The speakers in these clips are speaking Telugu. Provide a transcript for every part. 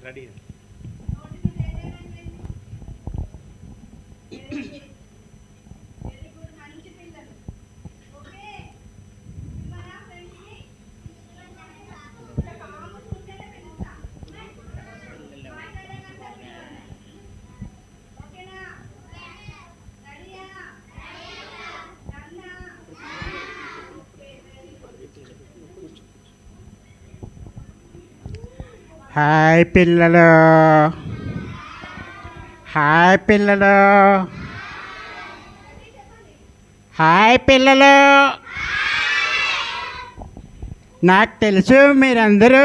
రెడీ. హాయ్ పిల్లలు, హాయ్ పిల్లలు, హాయ్ పిల్లలు. నాకు తెలుసు మీరందరూ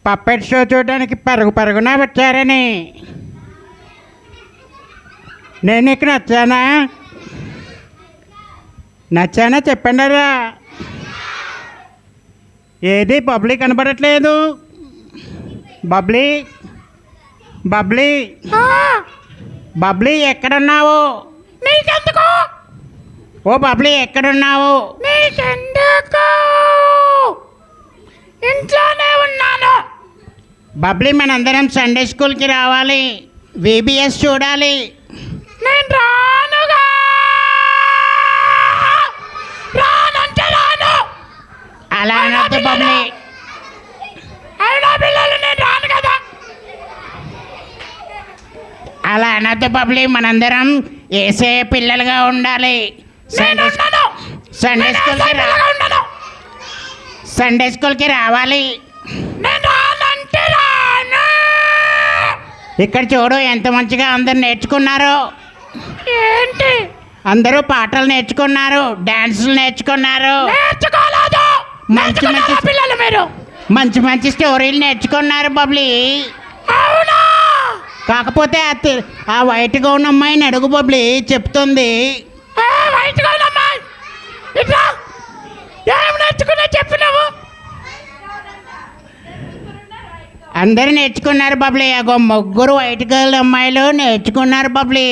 పప్పెట్ షో చూడడానికి పరుగున వచ్చారని. నేను నీకు నచ్చానా చెప్పండిరా. ఏది బబ్లీ కనబడట్లేదు. బబ్లీ బబ్లీ బబ్లీ ఎక్కడున్నావు? నీకెందుకు? ఓ బబ్లీ ఎక్కడున్నావు? నీకెందుకు? ఇంట్లోనే ఉన్నాను. బబ్లీ మనందరం సండే స్కూల్కి రావాలి, విబిఎస్ చూడాలి. నేను రానుగా. రానంటే రాను. అలా అనొద్దు బబ్లీ. అయినా పిల్లలు నేను రాను కదా. అలా అనొద్దు బబ్లీ. మనందరం ఏసే పిల్లలుగా ఉండాలి. సండే స్కూల్కి రావాలి. నేను రానంటే రాను. ఇక్కడ చూడు ఎంత మంచిగా అందరు నేర్చుకున్నారు. ఏంటి? అందరూ పాటలు నేర్చుకున్నారు, డాన్సులు నేర్చుకున్నారు, నేర్చుకోలేదు. మంచి మంచి పిల్లలు మీరు మంచి మంచి స్టోరీలు నేర్చుకున్నారు బబ్లీ. అవునా? కాకపోతే ఆ వైట్గా ఉన్న అమ్మాయిని అడుగు బబ్లీ, చెప్తుంది. వైట్గా ఉన్న అమ్మాయి ఇట్లా ఏం నేర్చుకున్నా చెప్పినావు? అందరు నేర్చుకున్నారు బబ్లీ. అగో ముగ్గురు వైట్ గర్ల్ అమ్మాయిలు నేర్చుకున్నారు బబ్లీ.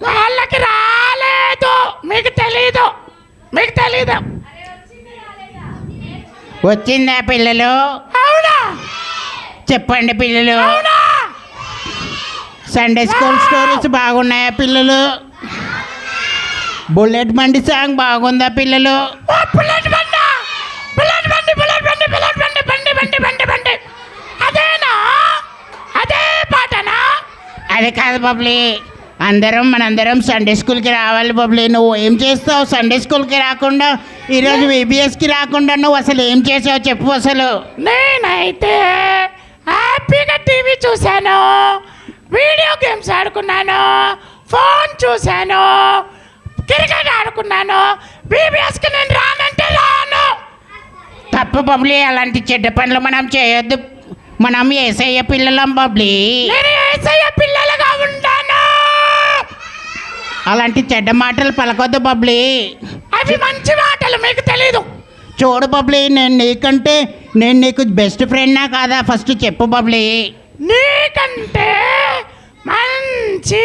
వాళ్ళకి రాలేదు. మీకు తెలీదు. వచ్చిందా పిల్లలు? అవునా? చెప్పండి పిల్లలు. అవునా? సండే స్కూల్ స్టోరీస్ బాగున్నాయా పిల్లలు? బుల్లెట్ బండి సాంగ్ బాగుందా పిల్లలు? బుల్లెట్ బండి. అదేనా? అదే పాటనా? అది కాదు బబ్లీ. మనందరం సండే స్కూల్కి రావాలి బబ్లీ. నువ్వు ఏం చేస్తావు సండే స్కూల్కి రాకుండా? ఈరోజు విబిఎస్కి రాకుండా నువ్వు అసలు ఏం చేసావు చెప్పు అసలు. నేనైతే హ్యాపీగా టీవీ చూశాను, వీడియో గేమ్స్ ఆడుకున్నాను, ఫోన్ చూశాను, క్రికెట్ ఆడుకున్నాను. విబిఎస్కి నేను రానంటే రాను. తప్పు బబ్లీ. అలాంటి చెడ్డ పనులు మనం చేయొద్దు. మనం ఏసయ్య పిల్లలం బబ్లీ. నేను ఏసయ్య పిల్లలుగా ఉంటాను. అలాంటి చెడ్డ మాటలు పలకొద్దు బబ్లీ. అవి మంచి మాటలు, మీకు తెలీదు. చూడు బబ్లీ, నేను నీకు బెస్ట్ ఫ్రెండ్నా కాదా ఫస్ట్ చెప్పు బబ్లీ. నీకంటే మంచి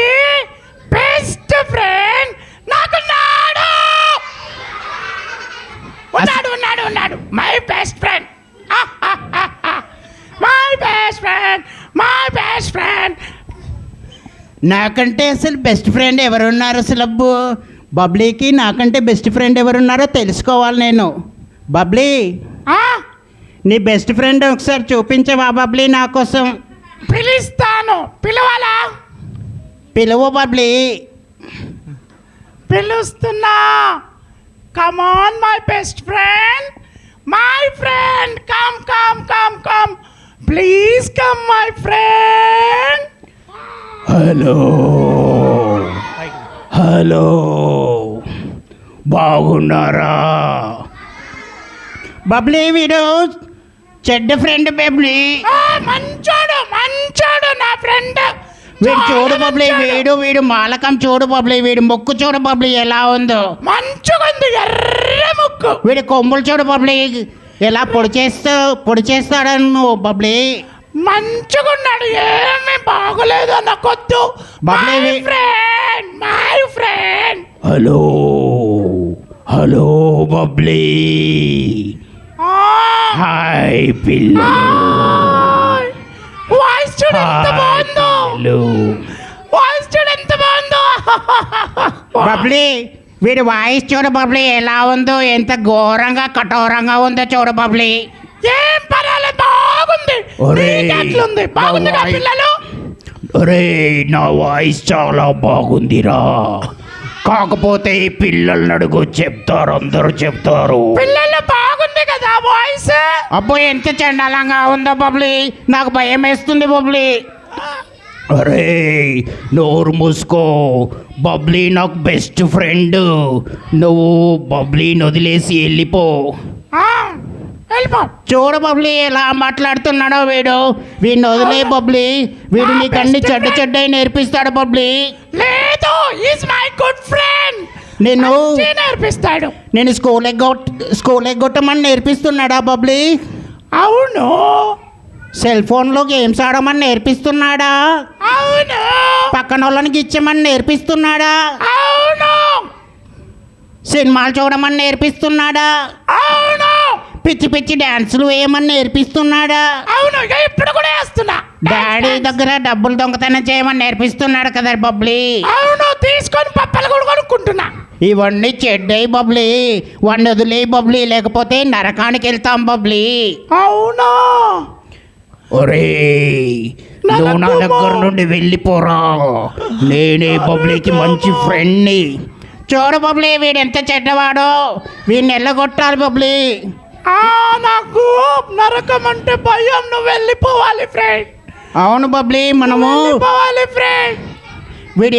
బెస్ట్ ఫ్రెండ్ నాకు ఉన్నాడు. My best friend. My best friend. నాకంటే అసలు బెస్ట్ ఫ్రెండ్ ఎవరున్నారు అసలు? బబ్లీకి నాకంటే బెస్ట్ ఫ్రెండ్ ఎవరున్నారో తెలుసుకోవాలి నేను. బబ్లీ, నీ బెస్ట్ ఫ్రెండ్ ఒకసారి చూపించవా బబ్లీ నా కోసం? పిలుస్తాను. పిలవాలా? పిలువు బబ్లీ. పిలుస్తున్నా. Come on my best friend. My friend, come. Please come my friend. Hello, బాగున్నారా? బబ్లీ వీడు చెడ్డ ఫ్రెండ్ బబ్లీ. మంచోడు నా ఫ్రెండ్. వీడు చూడు బబ్లీ, వీడు మాలకం చూడు బబ్లీ, వీడి ముక్కు చూడు బబ్లీ ఎలా ఉందో. మంచుకుంది, ఎర్ర ముక్కు. వీడి కొమ్ములు చూడు బబ్లీ ఎలా పొడి చేస్తాడని నువ్వు బబ్లీ. మంచుకున్నాడు, ఏమీ బాగోలేదు అన్నకొద్దు. My friend. Hello Bubbly. Hi పిల్ల. వాయిస్ చూడు ఎంత బబ్లీ వీడి వాయిస్ చూడు బబ్లీ ఎలా ఉందో, ఎంత ఘోరంగా కఠోరంగా ఉందో చూడు బబ్లీ. ఏం పర్వాలేదు, బాగుంది. ఒరేయ్, నీకు ఎట్లుంది? బాగుందిగా నా పిల్లలు? ఒరే నా వాయిస్ చాలా బాగుందిరా, కాకపోతే ఈ పిల్లల్ని అడుగు చెప్తారు, అందరూ చెప్తారు. పిల్లలు బాగుంది కదా వాయిస్? అబ్బో ఎంత చండాలంగా ఉందో బబ్లీ, నాకు భయం వేస్తుంది బబ్లీ. అరే నోరు మూసుకో, బబ్లీ నాకు బెస్ట్ ఫ్రెండ్, నువ్వు బబ్లీని వదిలేసి వెళ్ళిపో. ఆ, వెళ్ళిపో. చూడు బబ్లీ ఎలా మాట్లాడుతున్నాడో వీడు, వీడిని వదిలే బబ్లీ, వీడు నీకు అన్ని చెడ్డ చెడ్డవి నేర్పిస్తాడు బబ్లీ. లేదు, ఈజ్ మై గుడ్ ఫ్రెండ్. నేను నేర్పిస్తాడు. నేను స్కూల్ ఎగ్గొట్టమని నేర్పిస్తున్నాడా బబ్లీ? అవును సెల్ ఫోన్లో గేమ్స్ ఆడమని నేర్పిస్తున్నాడా? అవును పక్కన వాళ్ళని గిచ్చమని నేర్పిస్తున్నాడా? అవును సినిమాలు చూడమని నేర్పిస్తున్నాడా? అవును పిచ్చి పిచ్చి డాన్సులు వేయమని నేర్పిస్తున్నాడా? అవును, ఇక ఇప్పుడు కూడా వేస్తున్నా. డాడీ దగ్గర డబ్బులు దొంగతనం చేయమని నేర్పిస్తున్నాడు కదా బబ్లీ. అవును, తీసుకొని పప్పలు కూడా కొనుక్కుంటున్నా. ఇవన్నీ చెడ్డయి బబ్లీ, వాడిని వదిలే బబ్లీ, లేకపోతే నరకానికి వెళ్తాం బబ్లీ. అవునా? ఒరే నువ్వు నా దగ్గర నుండి వెళ్ళిపోరా, నేనే బబ్లీకి మంచి ఫ్రెండ్ని. చూడు బబ్లీ వీడు ఎంత చెడ్డవాడో, వీడిని వెళ్ళగొట్టాలి బబ్లీ. నాకు నరకం అంటే భయం. నువ్వు వెళ్ళిపోవాలి ఫ్రెండ్. అవును బబ్లీ, మనము వెళ్ళిపోవాలి ఫ్రెండ్. వీడి